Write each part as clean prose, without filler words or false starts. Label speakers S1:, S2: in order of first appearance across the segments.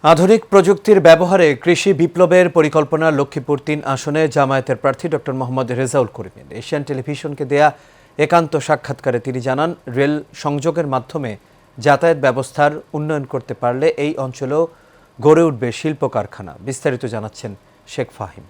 S1: আধুনিক প্রযুক্তির ব্যবহারে কৃষি বিপ্লবের পরিকল্পনা লক্ষ্মীপুর-৩ আসনে জামায়াতের প্রার্থী ডক্টর মোহাম্মদ রেজাউল করিমের এশিয়ান টেলিভিশনকে দেয়া একান্ত সাক্ষাৎকারে তিনি জানান, রেল সংযোগের মাধ্যমে যাতায়াত ব্যবস্থার উন্নয়ন করতে পারলে এই অঞ্চলেও গড়ে উঠবে শিল্প কারখানা। বিস্তারিত জানাচ্ছেন শেখ ফাহিম।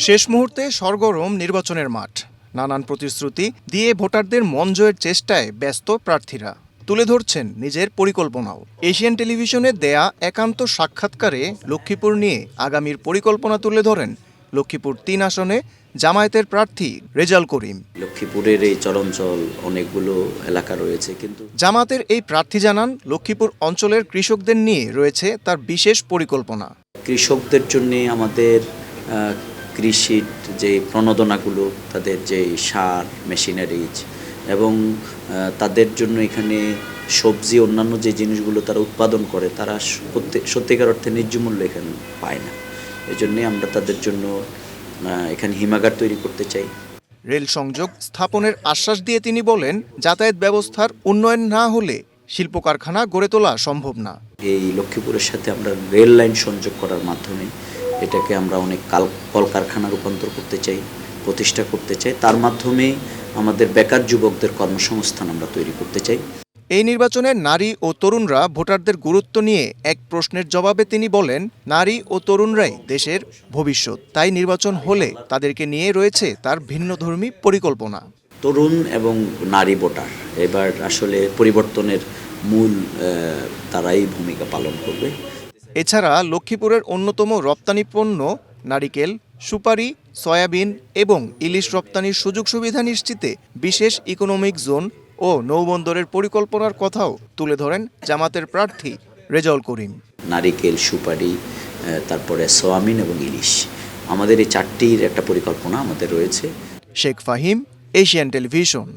S2: শেষ মুহূর্তে সরগরম নির্বাচনের মাঠ। নানান প্রতিশ্রুতি দিয়ে ভোটারদের মন জয়ের চেষ্টায় ব্যস্ত প্রার্থীরা তুলে ধরছেন নিজের পরিকল্পনাও। এশিয়ান টেলিভিশনে দেয়া একান্ত সাক্ষাৎকারে লক্ষ্মীপুর নিয়ে আগামীর পরিকল্পনা তুলে ধরেন লক্ষ্মীপুর-৩ আসনে জামায়াতের প্রার্থী রেজাউল করিম।
S3: লক্ষ্মীপুরের এই চরাঞ্চল অনেকগুলো এলাকা রয়েছে, কিন্তু
S2: জামায়াতের এই প্রার্থী জানান, লক্ষ্মীপুর অঞ্চলের কৃষকদের নিয়ে রয়েছে তার বিশেষ পরিকল্পনা।
S3: কৃষকদের জন্য আমাদের কৃষির যে প্রণোদনাগুলো, তাদের যে সার, মেশিনারিজ এবং তাদের জন্য এখানে সবজি, অন্যান্য যে জিনিসগুলো তারা উৎপাদন করে, তারা সত্যিকার অর্থে ন্যায্য মূল্য এখানে পায় না। এই জন্যে আমরা তাদের জন্য এখানে হিমাগার তৈরি করতে চাই।
S2: রেল সংযোগ স্থাপনের আশ্বাস দিয়ে তিনি বলেন, যাতায়াত ব্যবস্থার উন্নয়ন না হলে শিল্প কারখানা গড়ে তোলা সম্ভব না।
S3: এই লক্ষ্মীপুরের সাথে আমরা রেল লাইন সংযোগ করার মাধ্যমে এটাকে আমরা অনেক কলকারখানা রূপান্তর করতে চাই, প্রতিষ্ঠা করতে চাই। তার মাধ্যমে আমাদের বেকার যুবকদের কর্মসংস্থান আমরা তৈরি করতে চাই।
S2: এই নির্বাচনে নারী ও তরুণরা ভোটারদের গুরুত্ব নিয়ে এক প্রশ্নের জবাবে তিনি বলেন, নারী ও তরুণরাই দেশের ভবিষ্যৎ, তাই নির্বাচন হলে তাদেরকে নিয়ে রয়েছে তার ভিন্নধর্মী পরিকল্পনা।
S3: তরুণ এবং নারী ভোটার এবার আসলে পরিবর্তনের মূল তারাই ভূমিকা পালন করবে।
S2: এছাড়া লক্ষ্মীপুরের অন্যতম রপ্তানি পণ্য নারিকেল, সুপারি, সয়াবিন এবং ইলিশ রপ্তানির সুযোগ সুবিধা নিশ্চিতে বিশেষ ইকোনমিক জোন ও নৌবন্দরের পরিকল্পনার কথাও তুলে ধরেন জামাতের প্রার্থী রেজাউল করিম।
S3: নারিকেল, সুপারি, তারপরে সয়াবিন এবং ইলিশ, আমাদের এই চারটির একটা পরিকল্পনা আমাদের রয়েছে।
S2: Sheikh Fahim, Asian television.